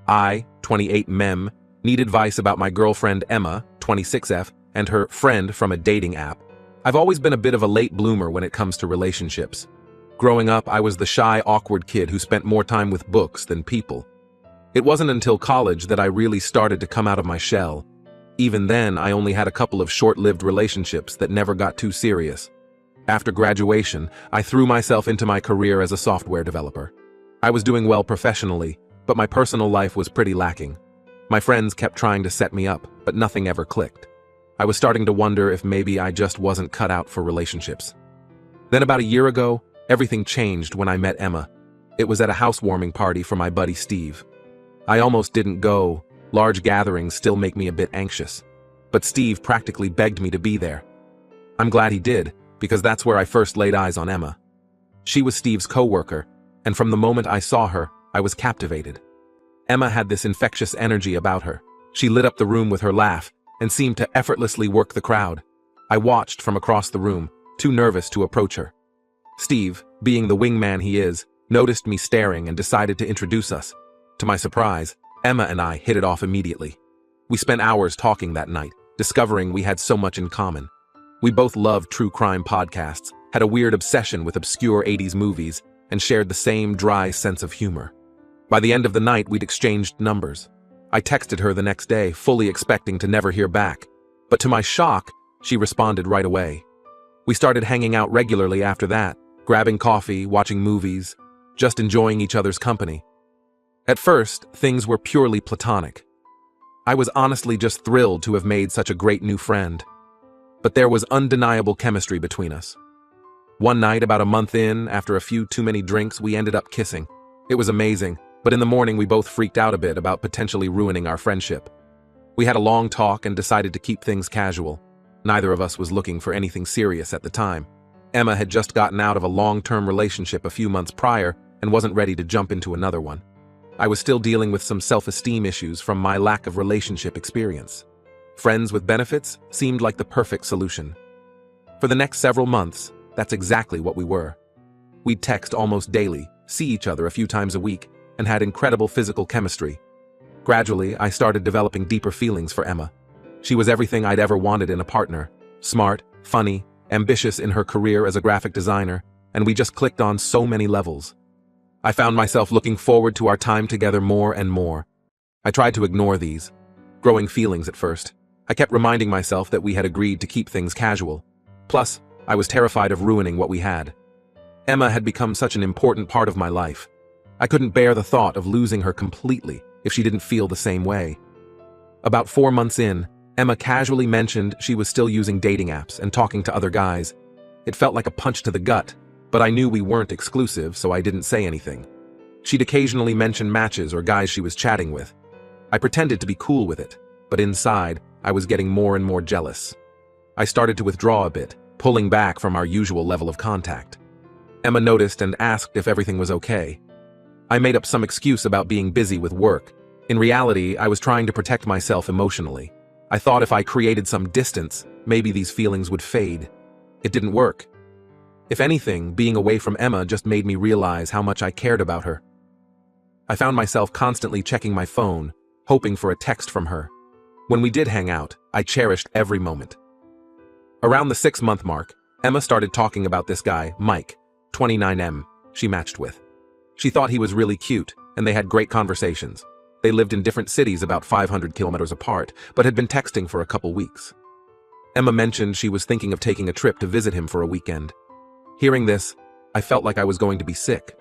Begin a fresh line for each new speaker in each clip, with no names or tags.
I, 28 Mem, need advice about my girlfriend Emma, 26F, and her friend from a dating app. I've always been a bit of a late bloomer when it comes to relationships. Growing up, I was the shy, awkward kid who spent more time with books than people. It wasn't until college that I really started to come out of my shell. Even then, I only had a couple of short-lived relationships that never got too serious. After graduation, I threw myself into my career as a software developer. I was doing well professionally, but my personal life was pretty lacking. My friends kept trying to set me up, but nothing ever clicked. I was starting to wonder if maybe I just wasn't cut out for relationships. Then about a year ago, everything changed when I met Emma. It was at a housewarming party for my buddy Steve. I almost didn't go. Large gatherings still make me a bit anxious. But Steve practically begged me to be there. I'm glad he did, because that's where I first laid eyes on Emma. She was Steve's co-worker, and from the moment I saw her, I was captivated. Emma had this infectious energy about her. She lit up the room with her laugh and seemed to effortlessly work the crowd. I watched from across the room, too nervous to approach her. Steve, being the wingman he is, noticed me staring and decided to introduce us. To my surprise, Emma and I hit it off immediately. We spent hours talking that night, discovering we had so much in common. We both loved true crime podcasts, had a weird obsession with obscure 80s movies, and shared the same dry sense of humor. By the end of the night, we'd exchanged numbers. I texted her the next day, fully expecting to never hear back. But to my shock, she responded right away. We started hanging out regularly after that, grabbing coffee, watching movies, just enjoying each other's company. At first, things were purely platonic. I was honestly just thrilled to have made such a great new friend. But there was undeniable chemistry between us. One night, about a month in, after a few too many drinks, we ended up kissing. It was amazing, but in the morning we both freaked out a bit about potentially ruining our friendship. We had a long talk and decided to keep things casual. Neither of us was looking for anything serious at the time. Emma had just gotten out of a long-term relationship a few months prior and wasn't ready to jump into another one. I was still dealing with some self-esteem issues from my lack of relationship experience. Friends with benefits seemed like the perfect solution. For the next several months, that's exactly what we were. We'd text almost daily, see each other a few times a week, and had incredible physical chemistry. Gradually, I started developing deeper feelings for Emma. She was everything I'd ever wanted in a partner: smart, funny, ambitious in her career as a graphic designer, and we just clicked on so many levels. I found myself looking forward to our time together more and more. I tried to ignore these growing feelings at first. I kept reminding myself that we had agreed to keep things casual. Plus, I was terrified of ruining what we had. Emma had become such an important part of my life. I couldn't bear the thought of losing her completely if she didn't feel the same way. About 4 months in, Emma casually mentioned she was still using dating apps and talking to other guys. It felt like a punch to the gut, but I knew we weren't exclusive, so I didn't say anything. She'd occasionally mention matches or guys she was chatting with. I pretended to be cool with it, but inside, I was getting more and more jealous. I started to withdraw a bit, pulling back from our usual level of contact. Emma noticed and asked if everything was okay. I made up some excuse about being busy with work. In reality, I was trying to protect myself emotionally. I thought if I created some distance, maybe these feelings would fade. It didn't work. If anything, being away from Emma just made me realize how much I cared about her. I found myself constantly checking my phone, hoping for a text from her. When we did hang out, I cherished every moment. Around the 6-month mark, Emma started talking about this guy, Mike, 29M, she matched with. She thought he was really cute, and they had great conversations. They lived in different cities about 500 kilometers apart, but had been texting for a couple weeks. Emma mentioned she was thinking of taking a trip to visit him for a weekend. Hearing this, I felt like I was going to be sick.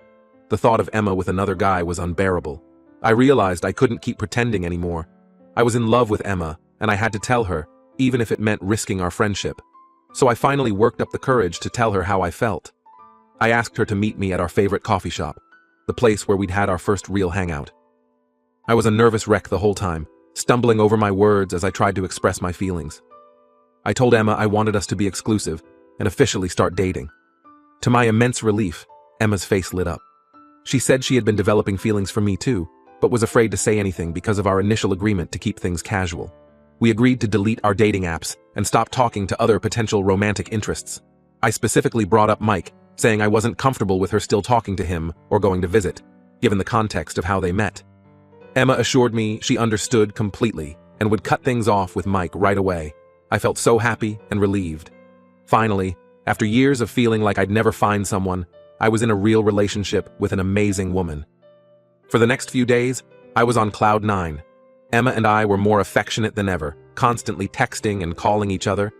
The thought of Emma with another guy was unbearable. I realized I couldn't keep pretending anymore. I was in love with Emma, and I had to tell her, even if it meant risking our friendship. So I finally worked up the courage to tell her how I felt. I asked her to meet me at our favorite coffee shop, the place where we'd had our first real hangout. I was a nervous wreck the whole time, stumbling over my words as I tried to express my feelings. I told Emma I wanted us to be exclusive and officially start dating. To my immense relief, Emma's face lit up. She said she had been developing feelings for me too, but was afraid to say anything because of our initial agreement to keep things casual. We agreed to delete our dating apps and stop talking to other potential romantic interests. I specifically brought up Mike, saying I wasn't comfortable with her still talking to him or going to visit, given the context of how they met. Emma assured me she understood completely and would cut things off with Mike right away. I felt so happy and relieved. Finally, after years of feeling like I'd never find someone, I was in a real relationship with an amazing woman. For the next few days, I was on cloud nine. Emma and I were more affectionate than ever, constantly texting and calling each other.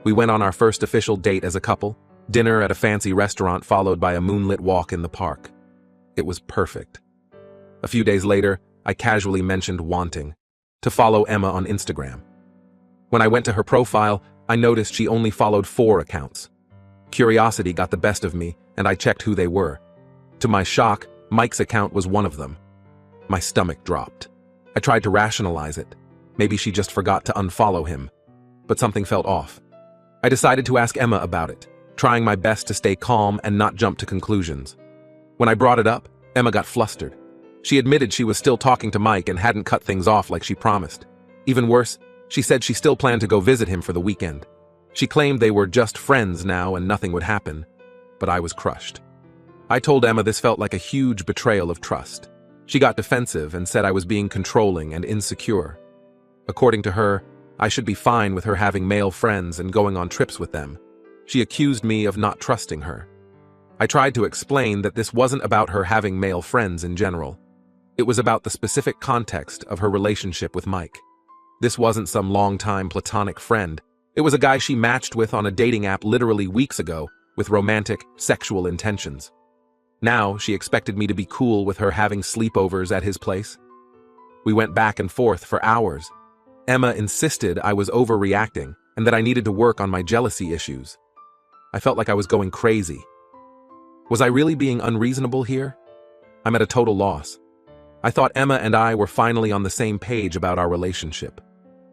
We went on our first official date as a couple, dinner at a fancy restaurant followed by a moonlit walk in the park. It was perfect. A few days later, I casually mentioned wanting to follow Emma on Instagram. When I went to her profile, I noticed she only followed 4 accounts. Curiosity got the best of me, and I checked who they were. To my shock, Mike's account was one of them. My stomach dropped. I tried to rationalize it. Maybe she just forgot to unfollow him. But something felt off. I decided to ask Emma about it, trying my best to stay calm and not jump to conclusions. When I brought it up, Emma got flustered. She admitted she was still talking to Mike and hadn't cut things off like she promised. Even worse, she said she still planned to go visit him for the weekend. She claimed they were just friends now and nothing would happen, but I was crushed. I told Emma this felt like a huge betrayal of trust. She got defensive and said I was being controlling and insecure. According to her, I should be fine with her having male friends and going on trips with them. She accused me of not trusting her. I tried to explain that this wasn't about her having male friends in general. It was about the specific context of her relationship with Mike. This wasn't some long-time platonic friend. It was a guy she matched with on a dating app literally weeks ago with romantic, sexual intentions. Now, she expected me to be cool with her having sleepovers at his place. We went back and forth for hours. Emma insisted I was overreacting and that I needed to work on my jealousy issues. I felt like I was going crazy. Was I really being unreasonable here? I'm at a total loss. I thought Emma and I were finally on the same page about our relationship.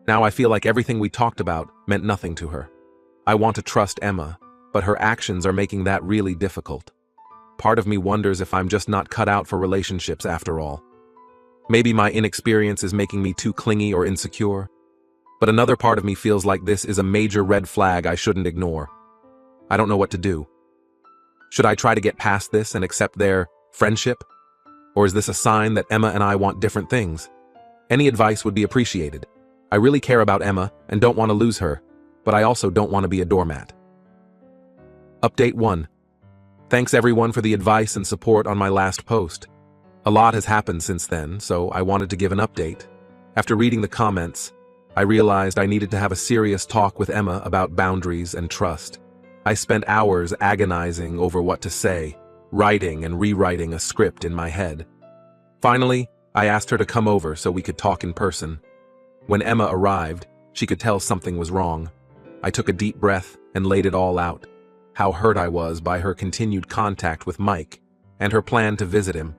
Now I feel like everything we talked about meant nothing to her. I want to trust Emma, but her actions are making that really difficult. Part of me wonders if I'm just not cut out for relationships after all. Maybe my inexperience is making me too clingy or insecure. But another part of me feels like this is a major red flag I shouldn't ignore. I don't know what to do. Should I try to get past this and accept their friendship? Or is this a sign that Emma and I want different things? Any advice would be appreciated. I really care about Emma and don't want to lose her, but I also don't want to be a doormat. Update 1. Thanks everyone for the advice and support on my last post. A lot has happened since then, so I wanted to give an update. After reading the comments, I realized I needed to have a serious talk with Emma about boundaries and trust. I spent hours agonizing over what to say, writing and rewriting a script in my head. Finally, I asked her to come over so we could talk in person. When Emma arrived, she could tell something was wrong. I took a deep breath and laid it all out. How hurt I was by her continued contact with Mike and her plan to visit him.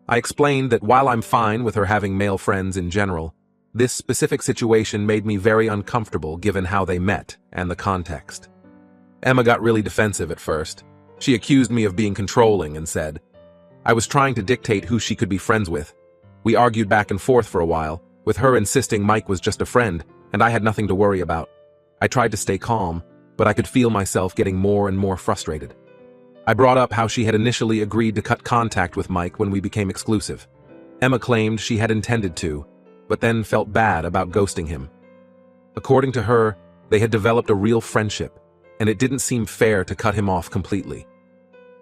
I explained that while I'm fine with her having male friends in general, this specific situation made me very uncomfortable given how they met and the context. Emma got really defensive at first. She accused me of being controlling and said, I was trying to dictate who she could be friends with. We argued back and forth for a while, with her insisting Mike was just a friend and I had nothing to worry about. I tried to stay calm, but I could feel myself getting more and more frustrated. I brought up how she had initially agreed to cut contact with Mike when we became exclusive. Emma claimed she had intended to, but then felt bad about ghosting him. According to her, they had developed a real friendship, and it didn't seem fair to cut him off completely.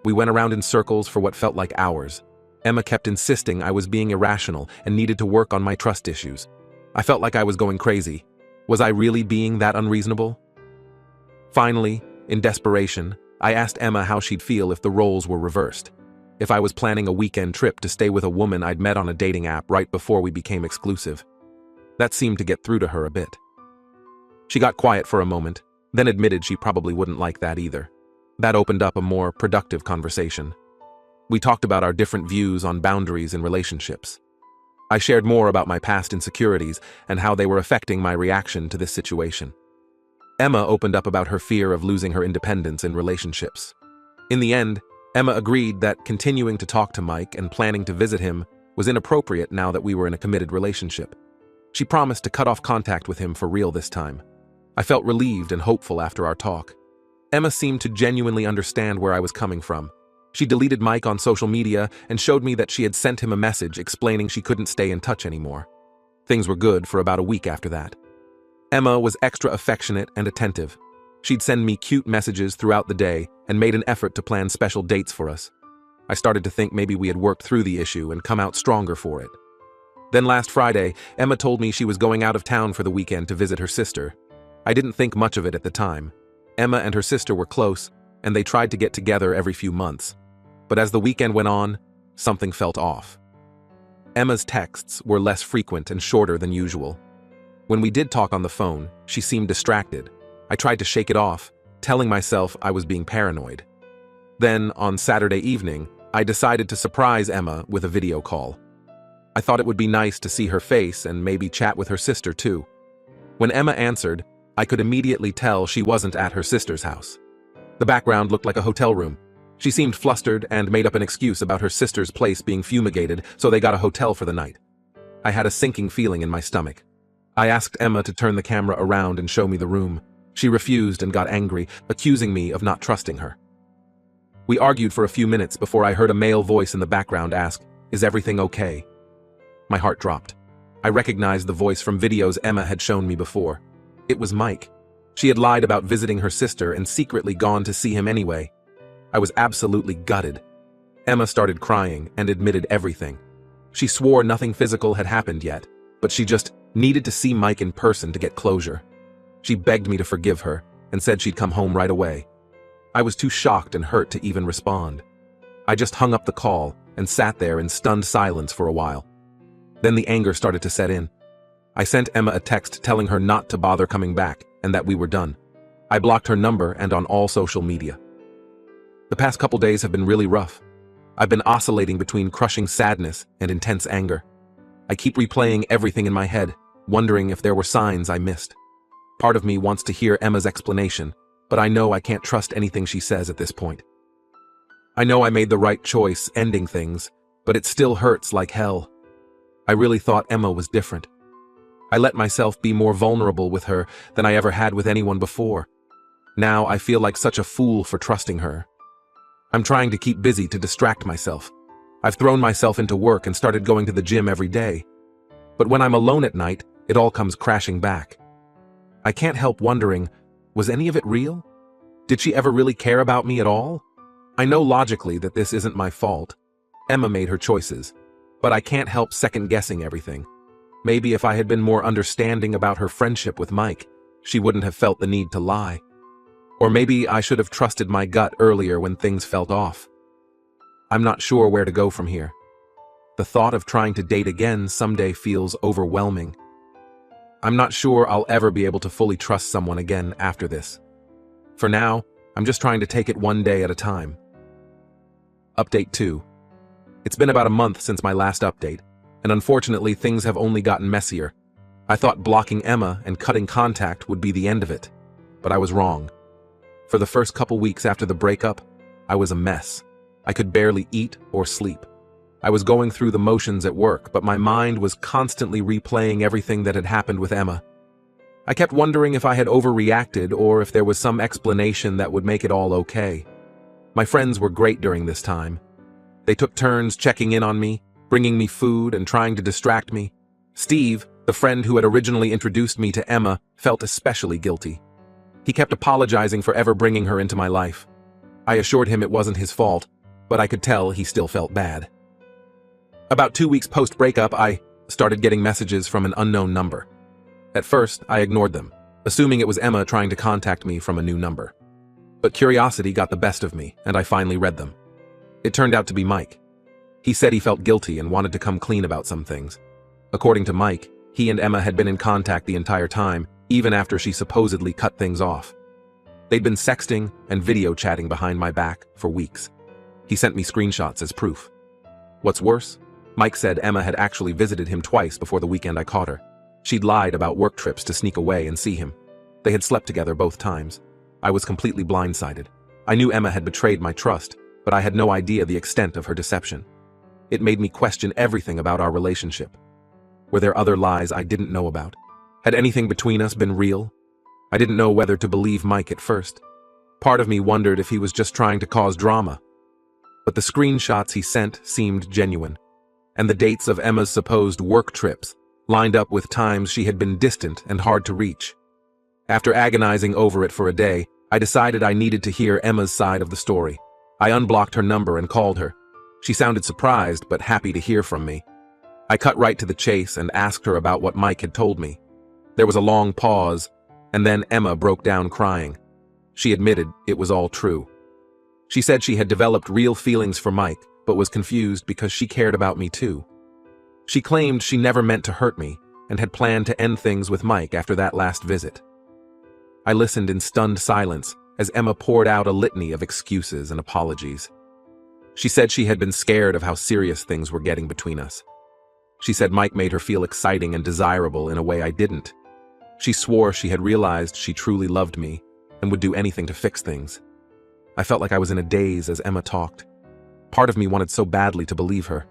We went around in circles for what felt like hours. Emma kept insisting I was being irrational and needed to work on my trust issues. I felt like I was going crazy. Was I really being that unreasonable? Finally, in desperation, I asked Emma how she'd feel if the roles were reversed. If I was planning a weekend trip to stay with a woman I'd met on a dating app right before we became exclusive. That seemed to get through to her a bit. She got quiet for a moment, then admitted she probably wouldn't like that either. That opened up a more productive conversation. We talked about our different views on boundaries in relationships. I shared more about my past insecurities and how they were affecting my reaction to this situation. Emma opened up about her fear of losing her independence in relationships. In the end, Emma agreed that continuing to talk to Mike and planning to visit him was inappropriate now that we were in a committed relationship. She promised to cut off contact with him for real this time. I felt relieved and hopeful after our talk. Emma seemed to genuinely understand where I was coming from. She deleted Mike on social media and showed me that she had sent him a message explaining she couldn't stay in touch anymore. Things were good for about a week after that. Emma was extra affectionate and attentive. She'd send me cute messages throughout the day and made an effort to plan special dates for us. I started to think maybe we had worked through the issue and come out stronger for it. Then last Friday, Emma told me she was going out of town for the weekend to visit her sister. I didn't think much of it at the time. Emma and her sister were close, and they tried to get together every few months. But as the weekend went on, something felt off. Emma's texts were less frequent and shorter than usual. When we did talk on the phone, she seemed distracted. I tried to shake it off, telling myself I was being paranoid. Then, on Saturday evening, I decided to surprise Emma with a video call. I thought it would be nice to see her face and maybe chat with her sister too. When Emma answered, I could immediately tell she wasn't at her sister's house. The background looked like a hotel room. She seemed flustered and made up an excuse about her sister's place being fumigated, so they got a hotel for the night. I had a sinking feeling in my stomach. I asked Emma to turn the camera around and show me the room. She refused and got angry, accusing me of not trusting her. We argued for a few minutes before I heard a male voice in the background ask, "Is everything okay?" My heart dropped. I recognized the voice from videos Emma had shown me before. It was Mike. She had lied about visiting her sister and secretly gone to see him anyway. I was absolutely gutted. Emma started crying and admitted everything. She swore nothing physical had happened yet, but she just needed to see Mike in person to get closure. She begged me to forgive her and said she'd come home right away. I was too shocked and hurt to even respond. I just hung up the call and sat there in stunned silence for a while. Then the anger started to set in. I sent Emma a text telling her not to bother coming back and that we were done. I blocked her number and on all social media. The past couple days have been really rough. I've been oscillating between crushing sadness and intense anger. I keep replaying everything in my head, wondering if there were signs I missed. Part of me wants to hear Emma's explanation, but I know I can't trust anything she says at this point. I know I made the right choice ending things, but it still hurts like hell. I really thought Emma was different. I let myself be more vulnerable with her than I ever had with anyone before. Now I feel like such a fool for trusting her. I'm trying to keep busy to distract myself. I've thrown myself into work and started going to the gym every day. But when I'm alone at night, it all comes crashing back. I can't help wondering, was any of it real? Did she ever really care about me at all? I know logically that this isn't my fault. Emma made her choices, but I can't help second-guessing everything. Maybe if I had been more understanding about her friendship with Mike, she wouldn't have felt the need to lie. Or maybe I should have trusted my gut earlier when things felt off. I'm not sure where to go from here. The thought of trying to date again someday feels overwhelming. I'm not sure I'll ever be able to fully trust someone again after this. For now, I'm just trying to take it one day at a time. Update 2. It's been about a month since my last update, and unfortunately things have only gotten messier. I thought blocking Emma and cutting contact would be the end of it, but I was wrong. For the first couple weeks after the breakup, I was a mess. I could barely eat or sleep. I was going through the motions at work, but my mind was constantly replaying everything that had happened with Emma. I kept wondering if I had overreacted or if there was some explanation that would make it all okay. My friends were great during this time. They took turns checking in on me, bringing me food and trying to distract me. Steve, the friend who had originally introduced me to Emma, felt especially guilty. He kept apologizing for ever bringing her into my life. I assured him it wasn't his fault, but I could tell he still felt bad. About 2 weeks post-breakup, I started getting messages from an unknown number. At first, I ignored them, assuming it was Emma trying to contact me from a new number. But curiosity got the best of me, and I finally read them. It turned out to be Mike. He said he felt guilty and wanted to come clean about some things. According to Mike, he and Emma had been in contact the entire time, even after she supposedly cut things off. They'd been sexting and video chatting behind my back for weeks. He sent me screenshots as proof. What's worse, Mike said Emma had actually visited him twice before the weekend I caught her. She'd lied about work trips to sneak away and see him. They had slept together both times. I was completely blindsided. I knew Emma had betrayed my trust, but I had no idea the extent of her deception. It made me question everything about our relationship. Were there other lies I didn't know about? Had anything between us been real? I didn't know whether to believe Mike at first. Part of me wondered if he was just trying to cause drama. but the screenshots he sent seemed genuine, and the dates of Emma's supposed work trips lined up with times she had been distant and hard to reach. After agonizing over it for a day, I decided I needed to hear Emma's side of the story. I unblocked her number and called her. She sounded surprised but happy to hear from me. I cut right to the chase and asked her about what Mike had told me. There was a long pause, and then Emma broke down crying. She admitted it was all true. She said she had developed real feelings for Mike, but was confused because she cared about me too. She claimed she never meant to hurt me and had planned to end things with Mike after that last visit. I listened in stunned silence as Emma poured out a litany of excuses and apologies. She said she had been scared of how serious things were getting between us. She said Mike made her feel exciting and desirable in a way I didn't. She swore she had realized she truly loved me and would do anything to fix things. I felt like I was in a daze as Emma talked. Part of me wanted so badly to believe her,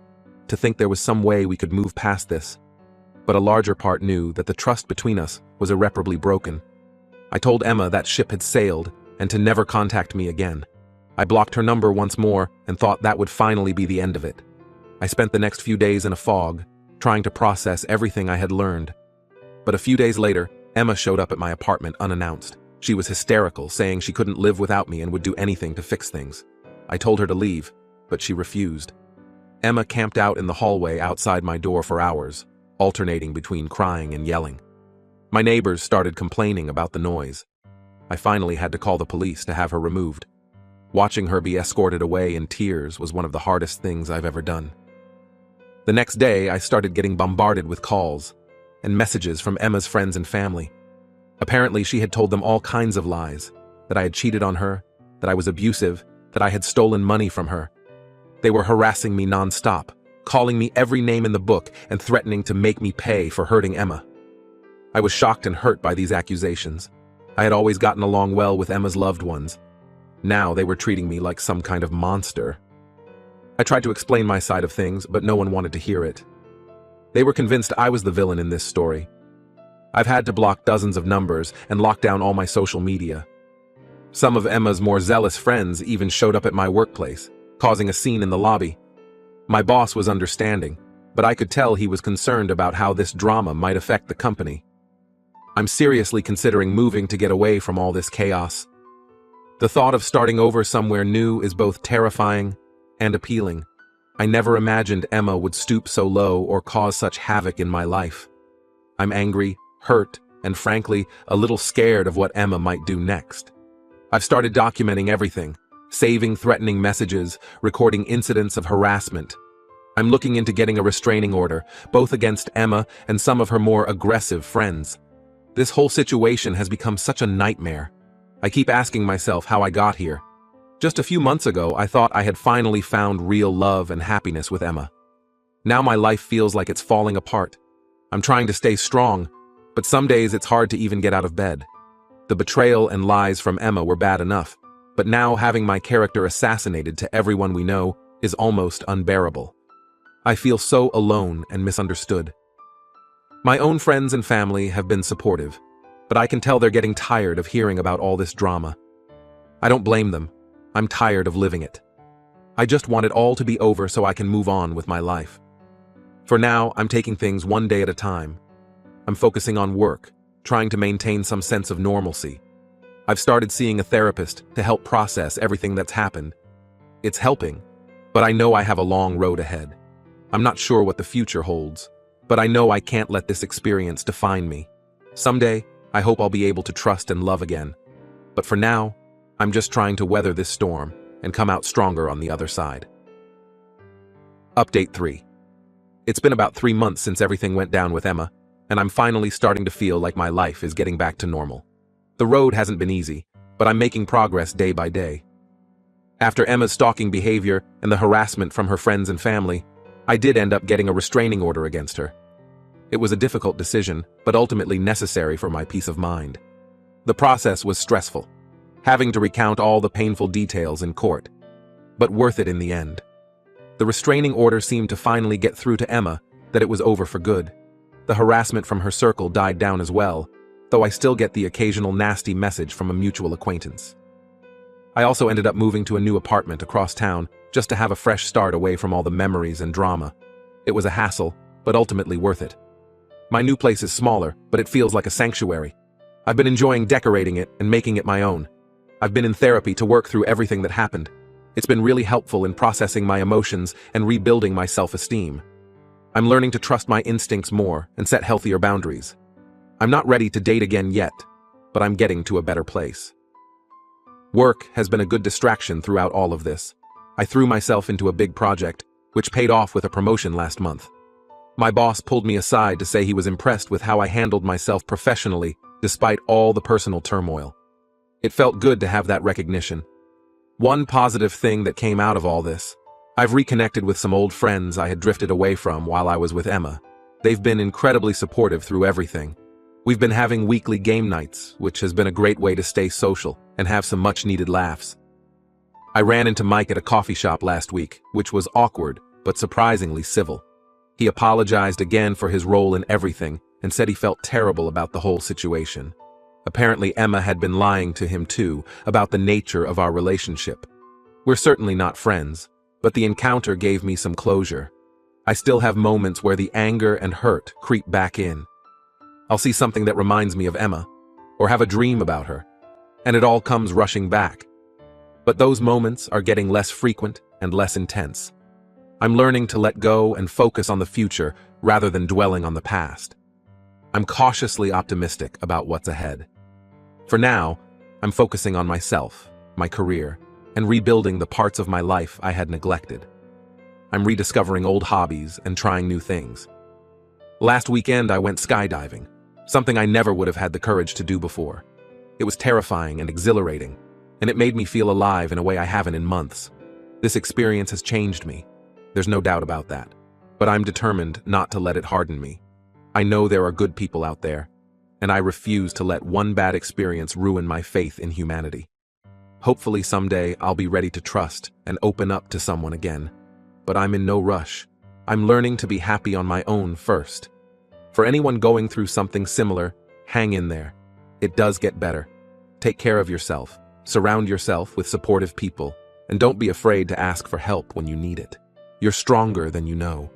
to think there was some way we could move past this. But a larger part knew that the trust between us was irreparably broken. I told Emma that ship had sailed and to never contact me again. I blocked her number once more and thought that would finally be the end of it. I spent the next few days in a fog, trying to process everything I had learned. But a few days later, Emma showed up at my apartment unannounced. She was hysterical, saying she couldn't live without me and would do anything to fix things. I told her to leave, but she refused. Emma camped out in the hallway outside my door for hours, alternating between crying and yelling. My neighbors started complaining about the noise. I finally had to call the police to have her removed. Watching her be escorted away in tears was one of the hardest things I've ever done. The next day, I started getting bombarded with calls and messages from Emma's friends and family. Apparently, she had told them all kinds of lies, that I had cheated on her, that I was abusive, that I had stolen money from her. They were harassing me nonstop, calling me every name in the book and threatening to make me pay for hurting Emma. I was shocked and hurt by these accusations. I had always gotten along well with Emma's loved ones. Now they were treating me like some kind of monster. I tried to explain my side of things, but no one wanted to hear it. They were convinced I was the villain in this story. I've had to block dozens of numbers and lock down all my social media. Some of Emma's more zealous friends even showed up at my workplace, causing a scene in the lobby. My boss was understanding, but I could tell he was concerned about how this drama might affect the company. I'm seriously considering moving to get away from all this chaos. The thought of starting over somewhere new is both terrifying and appealing. I never imagined Emma would stoop so low or cause such havoc in my life. I'm angry, hurt, and frankly, a little scared of what Emma might do next. I've started documenting everything, saving threatening messages, recording incidents of harassment. I'm looking into getting a restraining order, both against Emma and some of her more aggressive friends. This whole situation has become such a nightmare. I keep asking myself how I got here. Just a few months ago, I thought I had finally found real love and happiness with Emma. Now my life feels like it's falling apart. I'm trying to stay strong, but some days it's hard to even get out of bed. The betrayal and lies from Emma were bad enough, but now having my character assassinated to everyone we know is almost unbearable. I feel so alone and misunderstood. My own friends and family have been supportive, but I can tell they're getting tired of hearing about all this drama. I don't blame them. I'm tired of living it. I just want it all to be over so I can move on with my life. For now, I'm taking things one day at a time. I'm focusing on work, trying to maintain some sense of normalcy. I've started seeing a therapist to help process everything that's happened. It's helping, but I know I have a long road ahead. I'm not sure what the future holds, but I know I can't let this experience define me. Someday, I hope I'll be able to trust and love again. But for now, I'm just trying to weather this storm and come out stronger on the other side. Update 3. It's been about 3 months since everything went down with Emma, and I'm finally starting to feel like my life is getting back to normal. The road hasn't been easy, but I'm making progress day by day. After Emma's stalking behavior and the harassment from her friends and family, I did end up getting a restraining order against her. It was a difficult decision, but ultimately necessary for my peace of mind. The process was stressful, having to recount all the painful details in court, but worth it in the end. The restraining order seemed to finally get through to Emma that it was over for good. The harassment from her circle died down as well, though I still get the occasional nasty message from a mutual acquaintance. I also ended up moving to a new apartment across town just to have a fresh start away from all the memories and drama. It was a hassle, but ultimately worth it. My new place is smaller, but it feels like a sanctuary. I've been enjoying decorating it and making it my own. I've been in therapy to work through everything that happened. It's been really helpful in processing my emotions and rebuilding my self-esteem. I'm learning to trust my instincts more and set healthier boundaries. I'm not ready to date again yet, but I'm getting to a better place. Work has been a good distraction throughout all of this. I threw myself into a big project, which paid off with a promotion last month. My boss pulled me aside to say he was impressed with how I handled myself professionally despite all the personal turmoil. It felt good to have that recognition. One positive thing that came out of all this: I've reconnected with some old friends I had drifted away from while I was with Emma. They've been incredibly supportive through everything. We've been having weekly game nights, which has been a great way to stay social and have some much-needed laughs. I ran into Mike at a coffee shop last week, which was awkward, but surprisingly civil. He apologized again for his role in everything and said he felt terrible about the whole situation. Apparently Emma had been lying to him too about the nature of our relationship. We're certainly not friends, but the encounter gave me some closure. I still have moments where the anger and hurt creep back in. I'll see something that reminds me of Emma, or have a dream about her, and it all comes rushing back. But those moments are getting less frequent and less intense. I'm learning to let go and focus on the future rather than dwelling on the past. I'm cautiously optimistic about what's ahead. For now, I'm focusing on myself, my career, and rebuilding the parts of my life I had neglected. I'm rediscovering old hobbies and trying new things. Last weekend I went skydiving, something I never would have had the courage to do before. It was terrifying and exhilarating, and it made me feel alive in a way I haven't in months. This experience has changed me. There's no doubt about that. But I'm determined not to let it harden me. I know there are good people out there, and I refuse to let one bad experience ruin my faith in humanity. Hopefully someday I'll be ready to trust and open up to someone again. But I'm in no rush. I'm learning to be happy on my own first. For anyone going through something similar, hang in there. It does get better. Take care of yourself, surround yourself with supportive people, and don't be afraid to ask for help when you need it. You're stronger than you know.